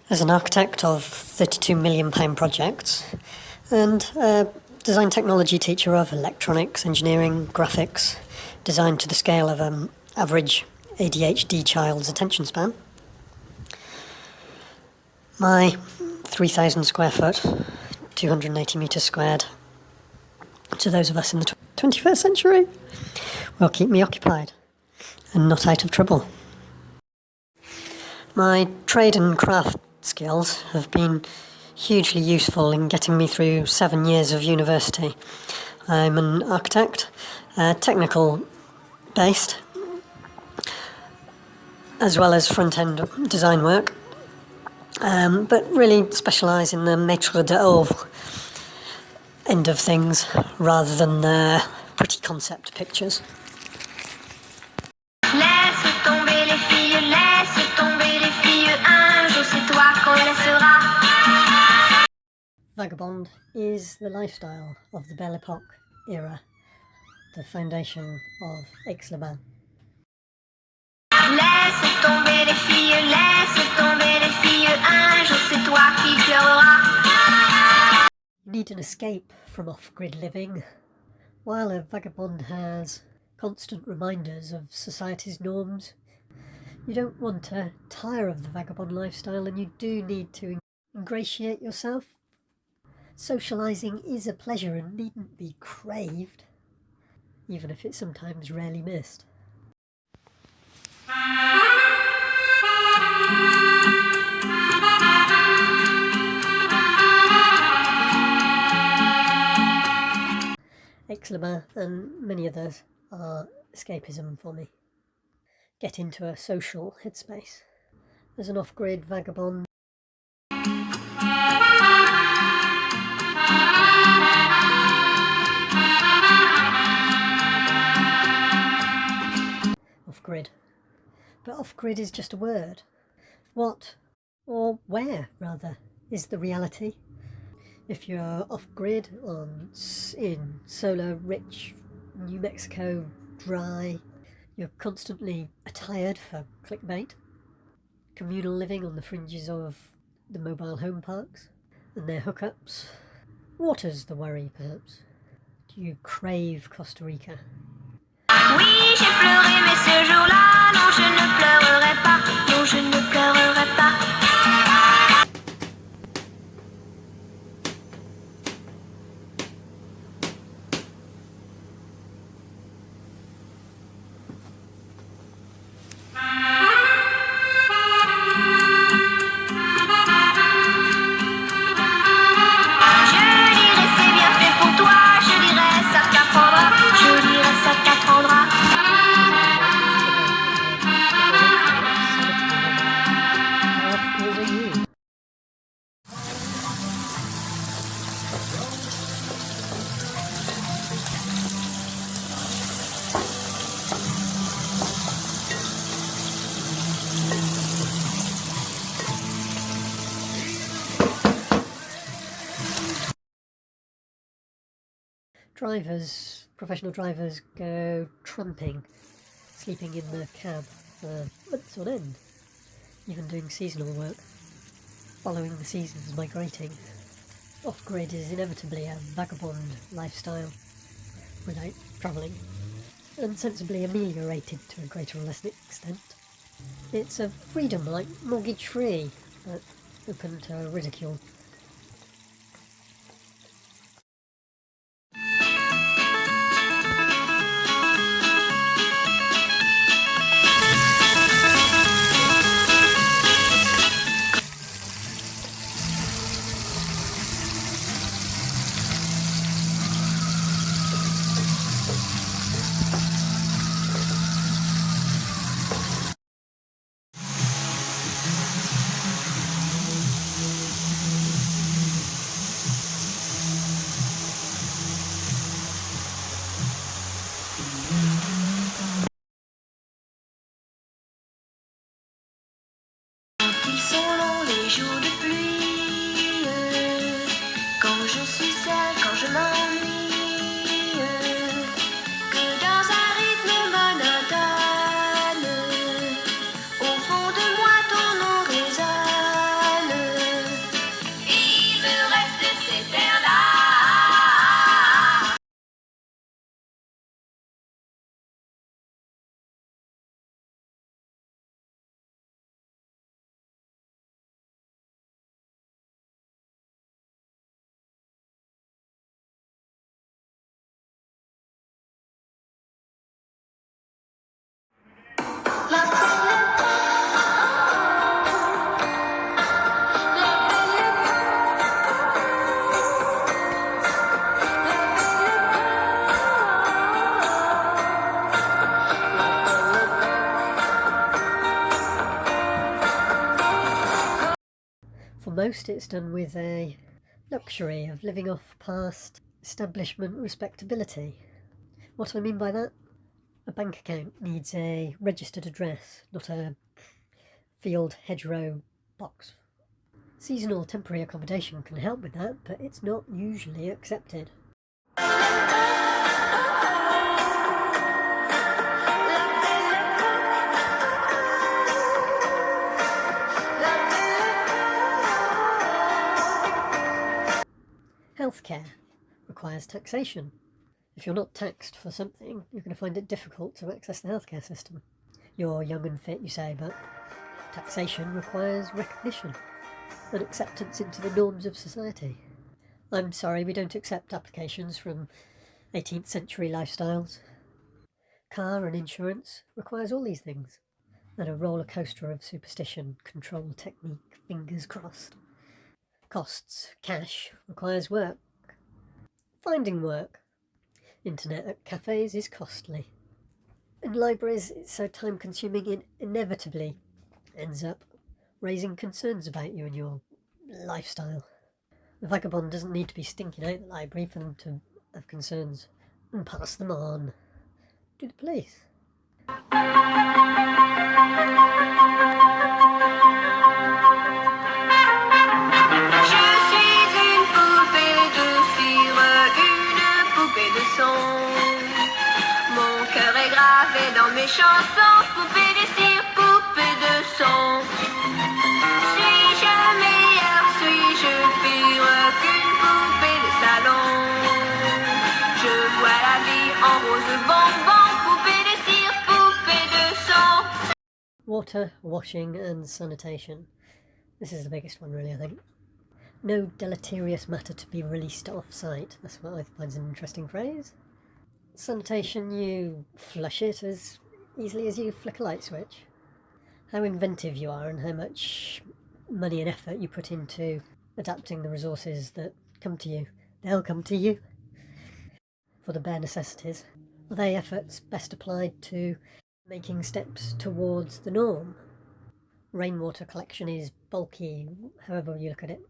As an architect of £32 million projects and a design technology teacher of electronics, engineering, graphics, designed to the scale of an average ADHD child's attention span, my 3,000 square foot, 280 metres squared, to those of us in the 21st century, will keep me occupied and not out of trouble. My trade and craft skills have been hugely useful in getting me through 7 years of university. I'm an architect, technical based, as well as front-end design work, but really specialise in the maître d'œuvre end of things rather than the pretty concept pictures. Laisse tomber les filles, laisse tomber les filles, un jour c'est toi qu'on laissera. Vagabond is the lifestyle of the Belle Epoque era, the foundation of Aix-les-Bains. Laisse tomber les filles, laisse tomber les filles, un jour c'est toi qui pleureras. You need an escape from off-grid living, while a vagabond has constant reminders of society's norms. You don't want to tire of the vagabond lifestyle, and you do need to ingratiate yourself. Socialising is a pleasure and needn't be craved, even if it's sometimes rarely missed. Aix-les-Bains and many others are escapism for me. Get into a social headspace. As an off-grid vagabond, off-grid. But off-grid is just a word. What, or where rather, is the reality? If you're off-grid in solar-rich New Mexico dry, you're constantly attired for clickbait, communal living on the fringes of the mobile home parks and their hookups. Water's the worry, perhaps. Do you crave Costa Rica? Oui, j'ai pleuré, mais ce jour-là, non, je ne pleurerai pas, non, je ne pleurerai pas. Professional drivers go tramping, sleeping in the cab for months on end, even doing seasonal work, following the seasons migrating. Off-grid is inevitably a vagabond lifestyle without travelling, and sensibly ameliorated to a greater or less extent. It's a freedom like mortgage-free, but open to ridicule. most, it's done with a luxury of living off past establishment respectability. What I mean by that? A bank account needs a registered address, not a field hedgerow box. Seasonal temporary accommodation can help with that, but it's not usually accepted. Healthcare requires taxation. If you're not taxed for something, you're going to find it difficult to access the healthcare system. You're young and fit, you say, but taxation requires recognition and acceptance into the norms of society. I'm sorry, we don't accept applications from 18th century lifestyles. Car and insurance requires all these things, and a roller coaster of superstition, control, technique, fingers crossed. Costs, cash, requires work. Finding work. Internet at cafes is costly. And libraries, it's so time consuming, it inevitably ends up raising concerns about you and your lifestyle. The vagabond doesn't need to be stinking out the library for them to have concerns and pass them on to the police. Mon cœur est gravé dans mes chansons, poupée de cire, poupée de son. Suis-je meilleure, suis-je pire qu'une poupée de salon? Je vois la vie en rose bonbon, poupée de cire, poupée de son. Water, washing and sanitation. This is the biggest one really, I think. No deleterious matter to be released off-site. That's what I find an interesting phrase. Sanitation, you flush it as easily as you flick a light switch. How inventive you are and how much money and effort you put into adapting the resources that come to you. They'll come to you for the bare necessities. Are they efforts best applied to making steps towards the norm? Rainwater collection is bulky, however you look at it.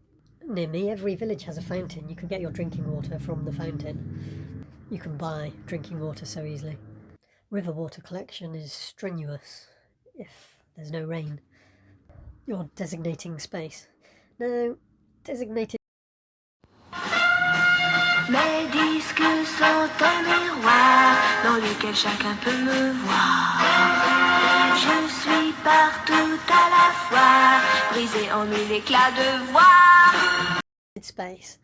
Near me, every village has a fountain. You can get your drinking water from the fountain. You can buy drinking water so easily. River water collection is strenuous if there's no rain. You're designating space. No, designated. Mes disques sont un miroir dans lequel chacun peut me voir. Je suis partout à la fois, brisé en mille éclats de voix. Space.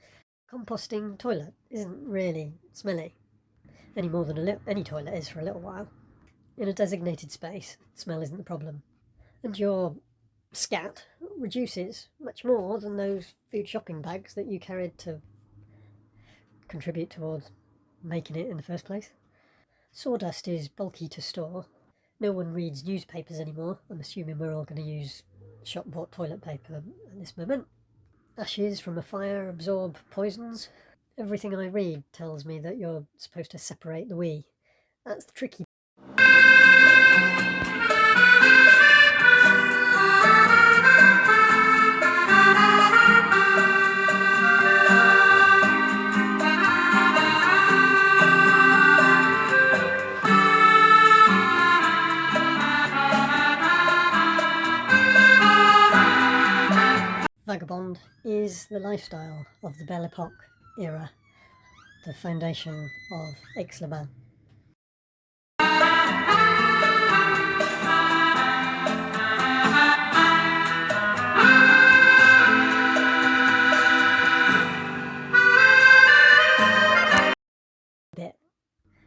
Composting toilet isn't really smelly, any more than any toilet is for a little while. In a designated space, smell isn't the problem. And your scat reduces much more than those food shopping bags that you carried to contribute towards making it in the first place. Sawdust is bulky to store. No one reads newspapers anymore. I'm assuming we're all going to use shop-bought toilet paper at this moment. Ashes from a fire absorb poisons. Everything I read tells me that you're supposed to separate the we. That's the tricky. Vagabond is the lifestyle of the Belle Epoque era, the foundation of Aix-les-Bains.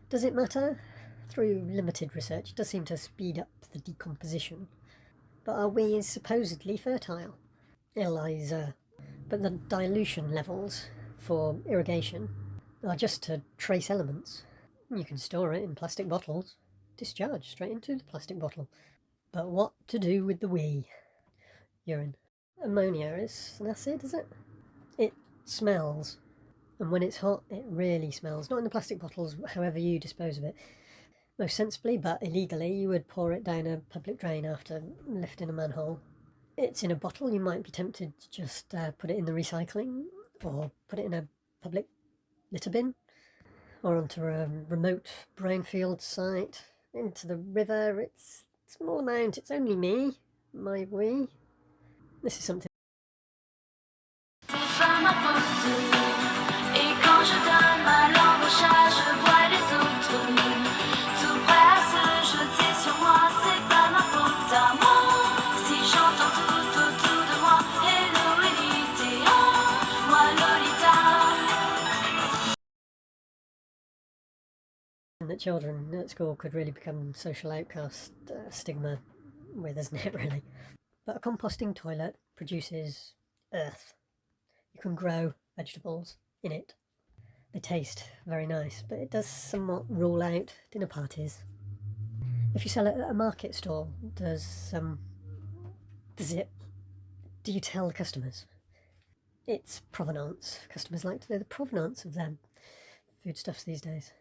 Does it matter? Through limited research, it does seem to speed up the decomposition. But are we supposedly fertile? Eliza. But the dilution levels for irrigation are just to trace elements. You can store it in plastic bottles, discharge straight into the plastic bottle. But what to do with the wee? Urine. Ammonia is an acid, is it? It smells. And when it's hot, it really smells. Not in the plastic bottles, however you dispose of it. Most sensibly, but illegally, you would pour it down a public drain after lifting a manhole. it's in a bottle, you might be tempted to just put it in the recycling or put it in a public litter bin or onto a remote brownfield site, into the river. It's a small amount, it's only me, my we. This is something. That children at school could really become social outcast stigma with, isn't it, really? But a composting toilet produces earth. You can grow vegetables in it. They taste very nice, but it does somewhat rule out dinner parties. If you sell it at a market stall, do you tell customers it's provenance? Customers like to know the provenance of their foodstuffs these days.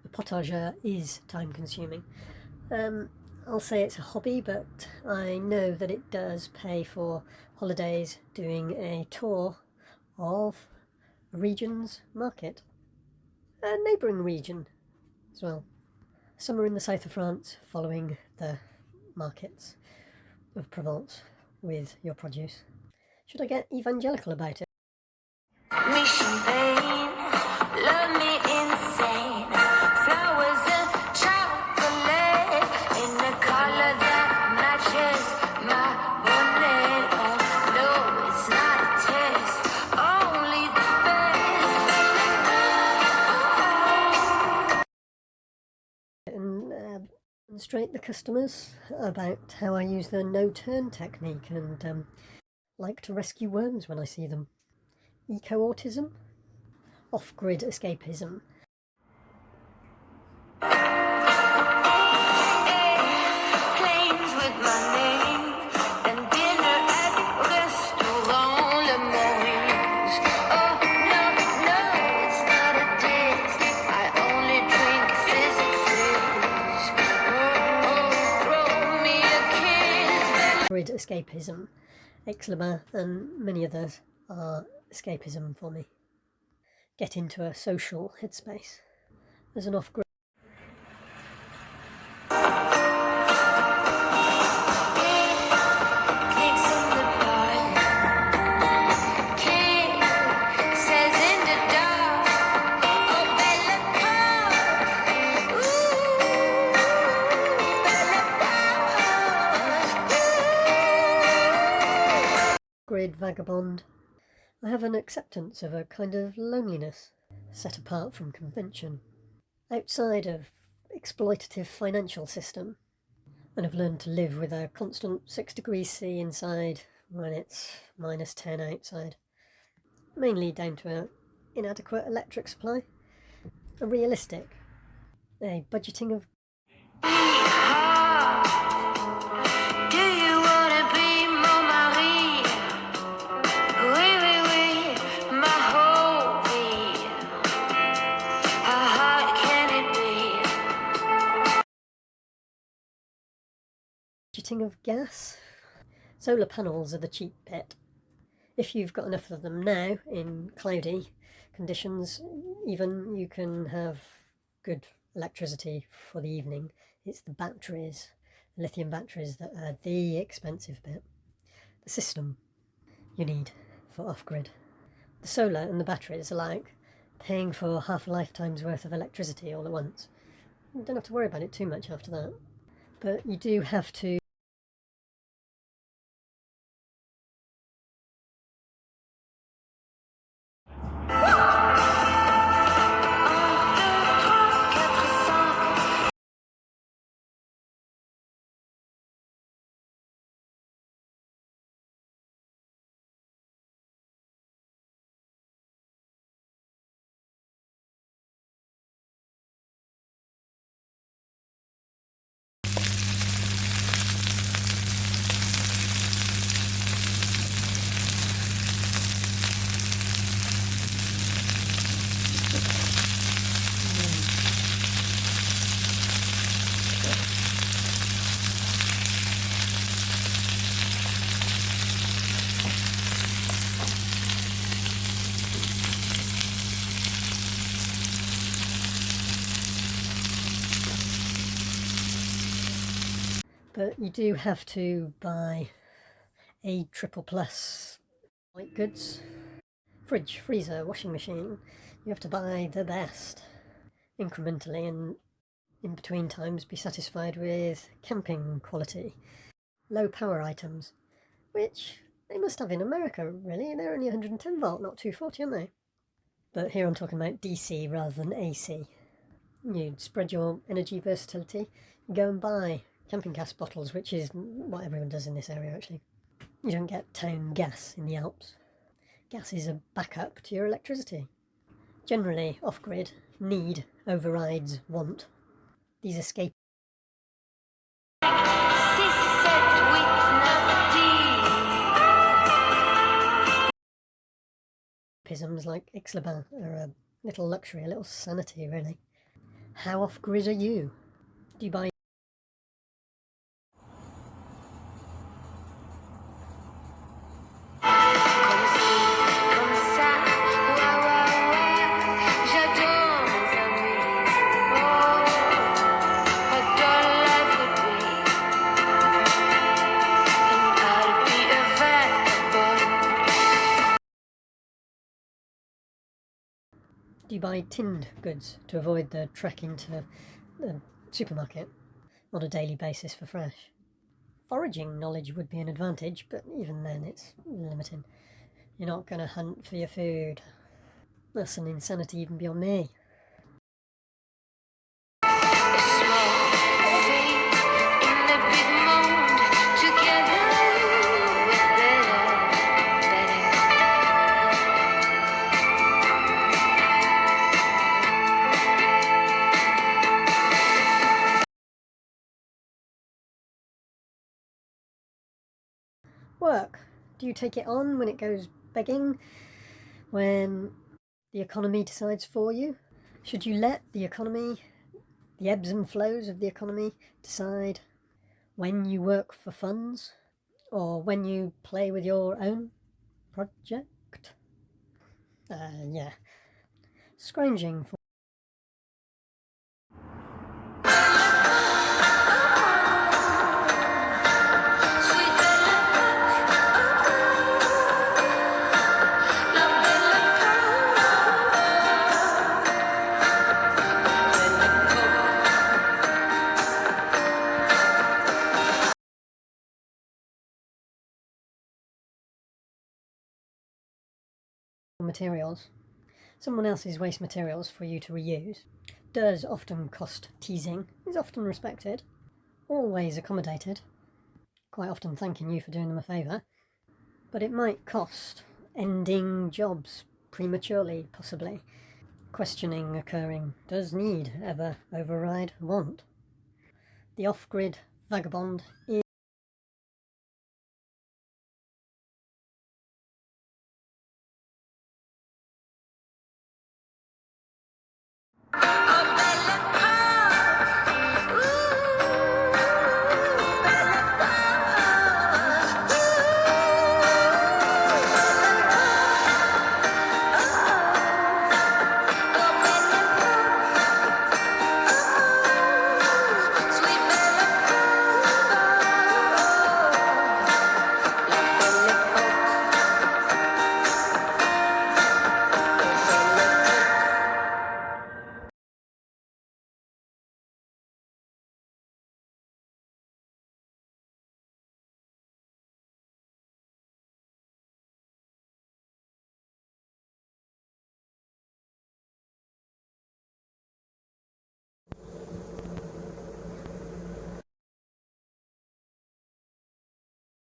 The potager is time consuming. I'll say it's a hobby, but I know that it does pay for holidays doing a tour of a region's market, a neighbouring region as well. Summer in the south of France, following the markets of Provence with your produce. Should I get evangelical about it? Me champagne, love me insane. Flowers and chocolate in the color that matches my bonnet. Oh, no, it's not a test, only the best. And demonstrate the customers about how I use the no-turn technique and like to rescue worms when I see them. Eco-autism, off-grid escapism. Planes with my name and dinner at restaurant Le Moïse. Oh no, it's not a diss. I only drink physics. Throw me a kiss. Grid escapism, Exclama and many others are escapism for me. Get into a social headspace. As an off-grid vagabond, I have an acceptance of a kind of loneliness, set apart from convention, outside of exploitative financial system, and have learned to live with a constant 6 degrees C inside when it's -10 outside, mainly down to an inadequate electric supply, a budgeting of of gas. Solar panels are the cheap bit. If you've got enough of them now in cloudy conditions, even you can have good electricity for the evening. It's the batteries, the lithium batteries, that are the expensive bit. The system you need for off-grid. The solar and the batteries are like paying for half a lifetime's worth of electricity all at once. You don't have to worry about it too much after that. But you do have to But you do have to buy a triple plus white goods. Fridge, freezer, washing machine. You have to buy the best incrementally, and in between times be satisfied with camping quality. Low power items, which they must have in America, really. They're only 110 volt, not 240, aren't they? But here I'm talking about DC rather than AC. You spread your energy versatility, you go and buy camping gas bottles, which is what everyone does in this area actually. You don't get town gas in the Alps. Gas is a backup to your electricity. Generally, off-grid, need overrides want. These escape isms like Ixlaban are a little luxury, a little sanity, really. How off-grid are you? Do you buy tinned goods to avoid the trek into the supermarket on a daily basis for fresh? Foraging knowledge would be an advantage, but even then it's limiting. You're not going to hunt for your food. That's an insanity even beyond me. Work. Do you take it on when it goes begging? When the economy decides for you? Should you let the economy, the ebbs and flows of the economy, decide when you work for funds? Or when you play with your own project? Yeah. Scrounging for materials, someone else's waste materials for you to reuse, does often cost teasing, is often respected, always accommodated, quite often thanking you for doing them a favour, but it might cost ending jobs prematurely, possibly. Questioning occurring, does need ever override want? The off-grid vagabond is